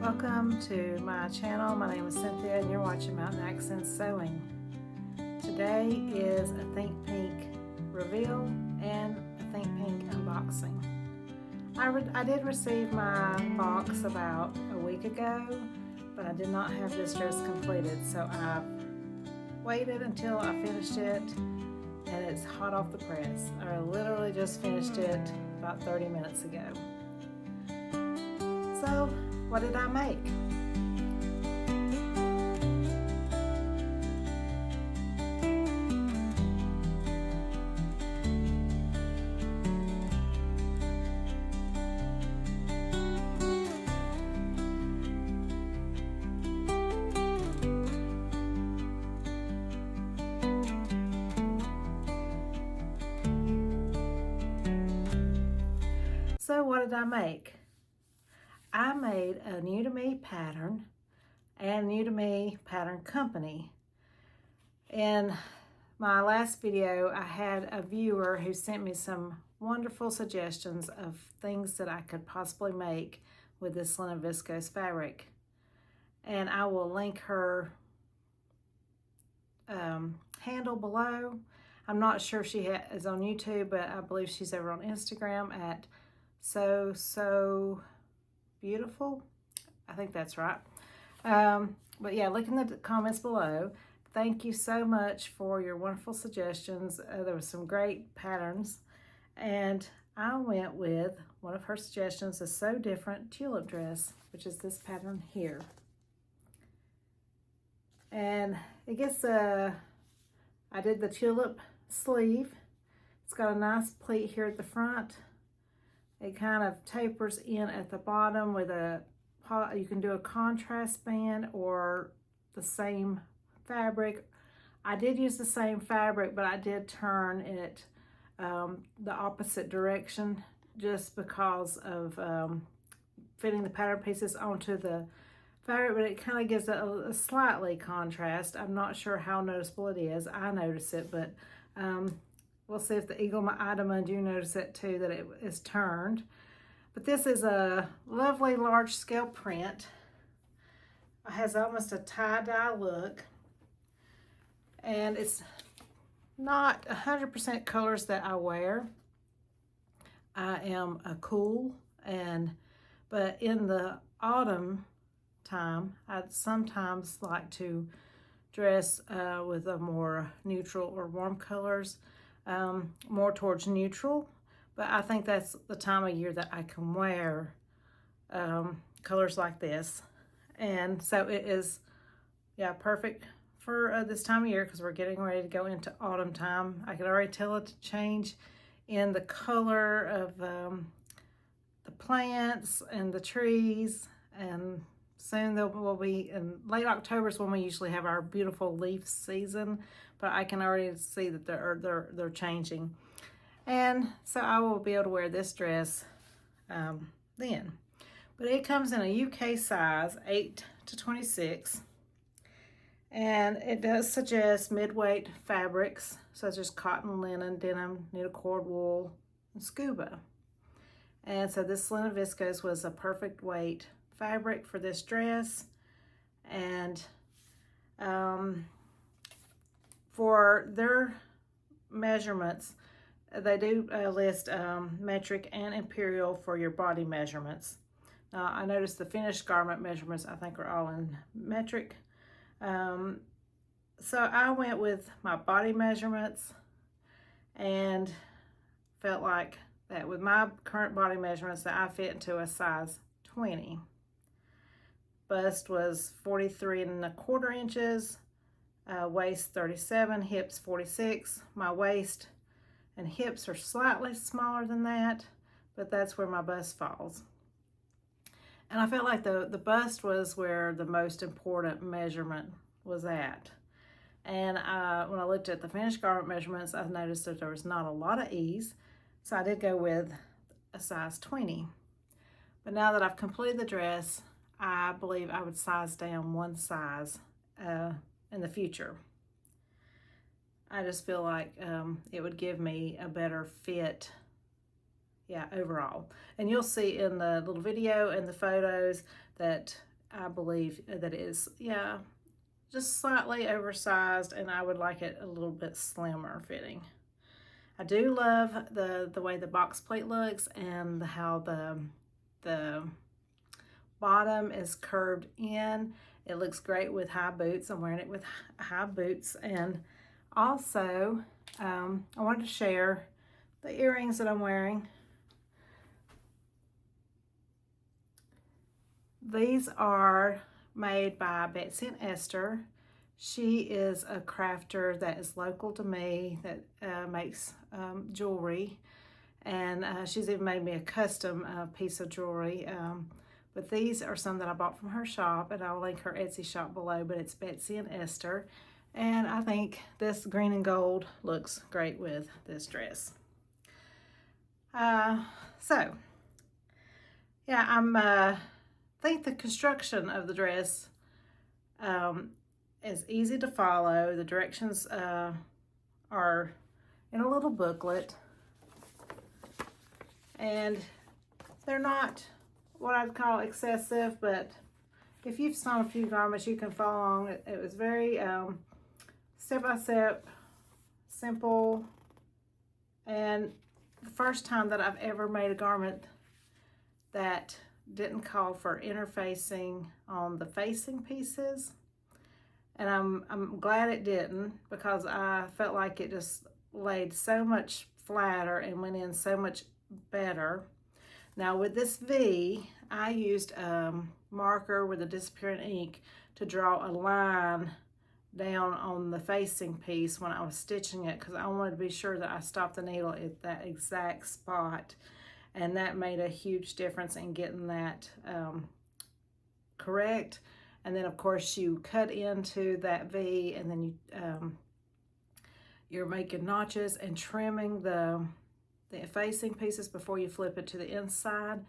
Welcome to my channel. My name is Cynthia and you're watching Mountain Accents Sewing. Today is a Think Pink reveal and a Think Pink unboxing. I did receive my box about a week ago, but I did not have this dress completed, so I've waited until I finished it and it's hot off the press. I literally just finished it about 30 minutes ago. So, what did I make? So what did I make? I made a new to me pattern and new to me pattern company. In my last video, I had a viewer who sent me some wonderful suggestions of things that I could possibly make with this linen viscose fabric. And I will link her handle below. I'm not sure if she is on YouTube, but I believe she's over on Instagram at Sew Beautiful. I think that's right. But yeah, look in the comments below. Thank you so much for your wonderful suggestions. There were some great patterns, and I went with one of her suggestions, a Sew Different Tulip Dress, which is this pattern here. And it gets I did the tulip sleeve. It's got a nice pleat here at the front. It kind of tapers in at the bottom with you can do a contrast band or the same fabric. I did use the same fabric, but I did turn it the opposite direction just because of fitting the pattern pieces onto the fabric, but it kind of gives a slightly contrast. I'm not sure how noticeable it is. I notice it, but we'll see if the Eagle Idama do notice it too, that it is turned. But this is a lovely large scale print. It has almost a tie-dye look. And it's not 100% colors that I wear. I am a cool, but in the autumn time, I'd sometimes like to dress with a more neutral or warm colors. More towards neutral, but I think that's the time of year that I can wear colors like this. And so it is, yeah, perfect for this time of year because we're getting ready to go into autumn time. I can already tell it to change in the color of the plants and the trees, and soon we'll be in late October is when we usually have our beautiful leaf season, but I can already see that they're changing. And so I will be able to wear this dress then. But it comes in a UK size, 8 to 26. And it does suggest mid-weight fabrics, such as cotton, linen, denim, knit cord wool, and scuba. And so this linen viscose was a perfect weight fabric for this dress. And for their measurements, they do list metric and imperial for your body measurements. Now I noticed the finished garment measurements I think are all in metric. So I went with my body measurements and felt like that with my current body measurements that I fit into a size 20. Bust was 43¼ inches, waist 37, hips 46. My waist and hips are slightly smaller than that, but that's where my bust falls. And I felt like the bust was where the most important measurement was at. And when I looked at the finished garment measurements, I noticed that there was not a lot of ease, so I did go with a size 20. But now that I've completed the dress, I believe I would size down one size in the future. I just feel like it would give me a better fit, yeah, overall. And you'll see in the little video and the photos that I believe that it is, yeah, just slightly oversized, and I would like it a little bit slimmer fitting. I do love the way the box plate looks and how the bottom is curved in. It looks great with high boots. I'm wearing it with high boots. And also, I wanted to share the earrings that I'm wearing. These are made by Betsy and Esther. She is a crafter that is local to me that makes jewelry. And she's even made me a custom piece of jewelry. But these are some that I bought from her shop, and I'll link her Etsy shop below, but it's Betsy and Esther. And I think this green and gold looks great with this dress. So, yeah, I think the construction of the dress is easy to follow. The directions are in a little booklet, and they're not what I'd call excessive, but if you've sewn a few garments, you can follow along. It was very step-by-step, simple, and the first time that I've ever made a garment that didn't call for interfacing on the facing pieces. And I'm glad it didn't, because I felt like it just laid so much flatter and went in so much better. Now with this V, I used a marker with a disappearing ink to draw a line down on the facing piece when I was stitching it, because I wanted to be sure that I stopped the needle at that exact spot. And that made a huge difference in getting that correct. And then of course you cut into that V, and then you're making notches and trimming the facing pieces before you flip it to the inside.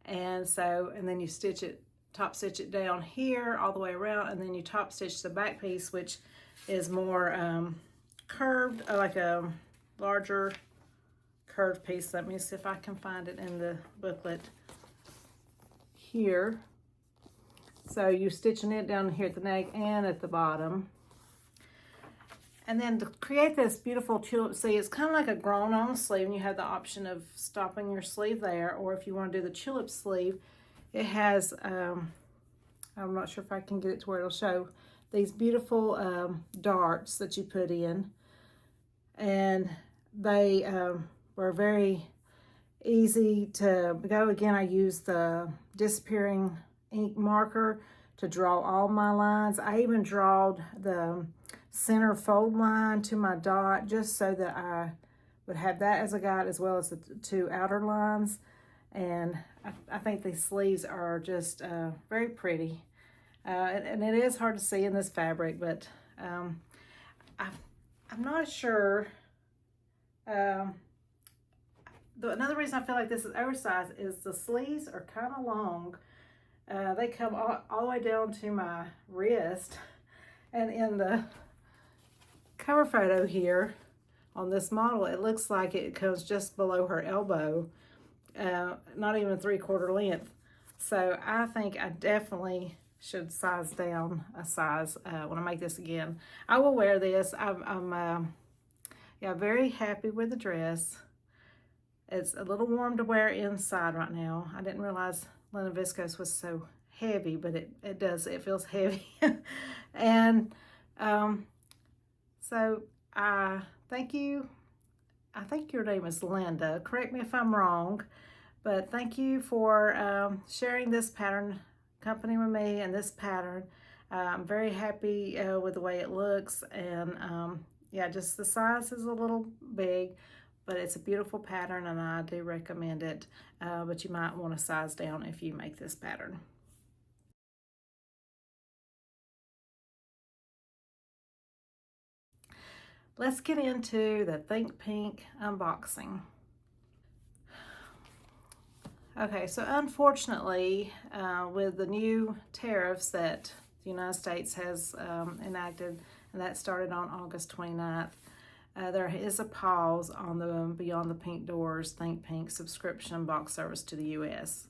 And then you stitch it, top stitch it down here all the way around, and then you top stitch the back piece, which is more curved, like a larger curved piece. Let me see if I can find it in the booklet here. So you're stitching it down here at the neck and at the bottom. And then to create this beautiful tulip sleeve, it's kind of like a grown-on sleeve, and you have the option of stopping your sleeve there, or if you want to do the tulip sleeve, it has, I'm not sure if I can get it to where it'll show, these beautiful darts that you put in. And they were very easy to go. Again, I used the disappearing ink marker to draw all my lines. I even drawed the center fold line to my dot, just so that I would have that as a guide, as well as the two outer lines. And I think these sleeves are just very pretty. And it is hard to see in this fabric, but I'm not sure. Another reason I feel like this is oversized is the sleeves are kind of long. They come all the way down to my wrist. And in the cover photo here on this model, it looks like it comes just below her elbow, not even 3/4 length. So I think I definitely should size down a size when I make this again. I will wear this. I'm very happy with the dress. It's a little warm to wear inside right now. I didn't realize linen viscose was so heavy, but it feels heavy. And so thank you. I think your name is Linda. Correct me if I'm wrong, but thank you for sharing this pattern company with me and this pattern. I'm very happy with the way it looks, and yeah, just the size is a little big, but it's a beautiful pattern and I do recommend it, but you might want to size down if you make this pattern. Let's get into the Think Pink unboxing. Okay, so unfortunately, with the new tariffs that the United States has enacted, and that started on August 29th, there is a pause on the Beyond the Pink Doors Think Pink subscription box service to the U.S.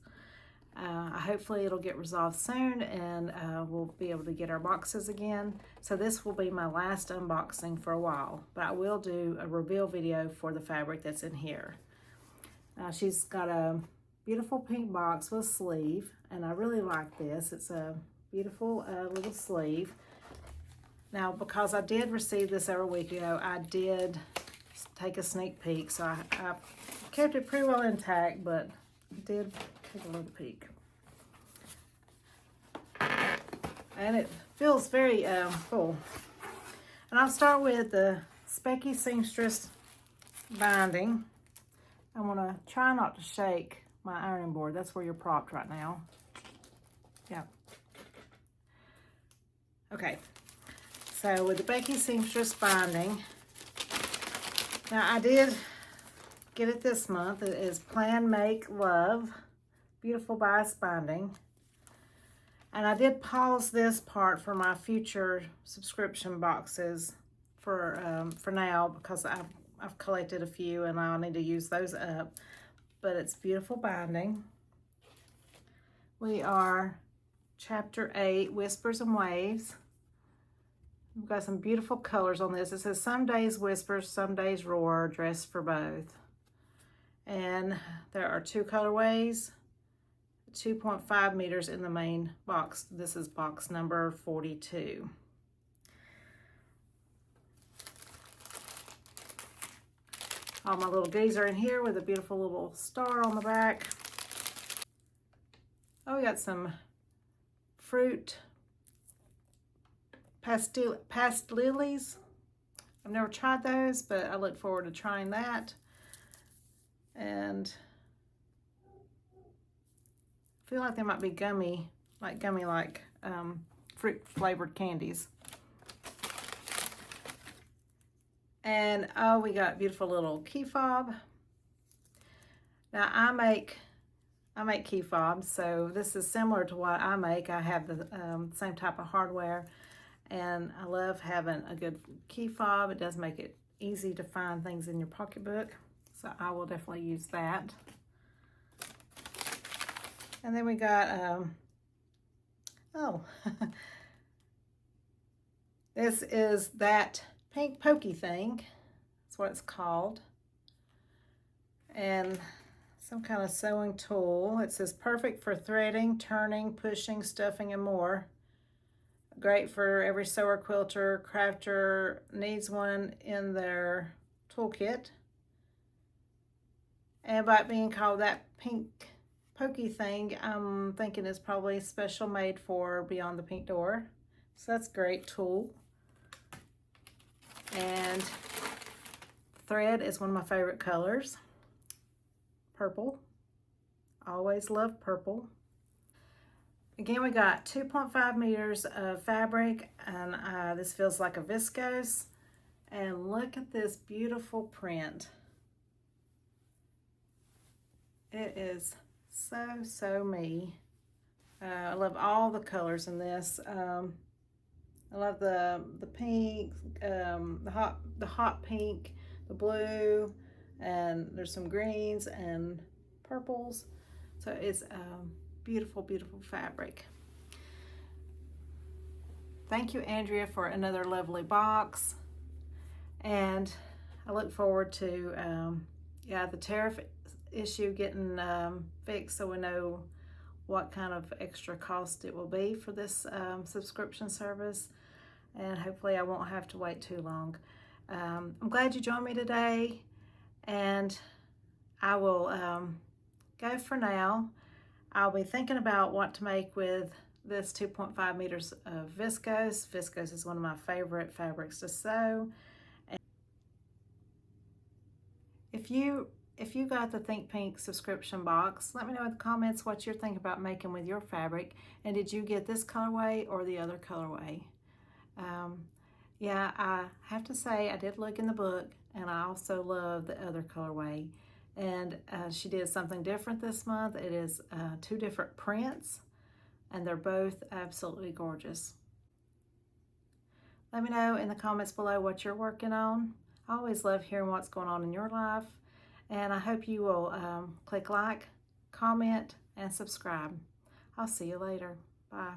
Hopefully it'll get resolved soon, and we'll be able to get our boxes again. So this will be my last unboxing for a while, but I will do a reveal video for the fabric that's in here. She's got a beautiful pink box with a sleeve, and I really like this. It's a beautiful little sleeve. Now, because I did receive this over a week ago, I did take a sneak peek, so I kept it pretty well intact, but did take a little peek. And it feels very full. And I'll start with the Specky Seamstress binding. I want to try not to shake my ironing board. That's where you're propped right now. Yeah. Okay. So with the Specky Seamstress binding, now I did get it this month. It is Plan, Make, Love. Beautiful bias binding. And I did pause this part for my future subscription boxes for now, because I've collected a few and I'll need to use those up. But it's beautiful binding. We are Chapter 8, Whispers and Waves. We've got some beautiful colors on this. It says, some days whispers, some days roar, dress for both. And there are 2 colorways, 2.5 meters in the main box. This is box number 42. All my little goodies are in here with a beautiful little star on the back. Oh, we got some fruit pastilles. I've never tried those, but I look forward to trying that. And I feel like they might be gummy fruit flavored candies. And oh, we got beautiful little key fob. Now I make key fobs, so this is similar to what I make. I have the same type of hardware, and I love having a good key fob. It does make it easy to find things in your pocketbook, so I will definitely use that. And then we got, this is that pink pokey thing. That's what it's called. And some kind of sewing tool. It says perfect for threading, turning, pushing, stuffing, and more. Great for every sewer, quilter, crafter needs one in their toolkit. And by it being called that pink pokey thing, I'm thinking it's probably special made for Beyond the Pink Door. So that's a great tool. And thread is one of my favorite colors. Purple. Always love purple. Again, we got 2.5 meters of fabric, and this feels like a viscose. And look at this beautiful print. It is so me. I love all the colors in this. I love the pink, the hot pink, the blue, and there's some greens and purples. So it's beautiful, beautiful fabric. Thank you, Andrea, for another lovely box. And I look forward to the tariff issue getting fixed, so we know what kind of extra cost it will be for this subscription service. And hopefully I won't have to wait too long. I'm glad you joined me today, and I will go for now. I'll be thinking about what to make with this 2.5 meters of viscose. Viscose is one of my favorite fabrics to sew. And if you got the Think Pink subscription box, let me know in the comments what you're thinking about making with your fabric. And did you get this colorway or the other colorway? Yeah, I have to say I did look in the book, and I also love the other colorway. And she did something different this month. It is 2 different prints, and they're both absolutely gorgeous. Let me know in the comments below what you're working on. I always love hearing what's going on in your life, and I hope you will click like, comment, and subscribe. I'll see you later. Bye.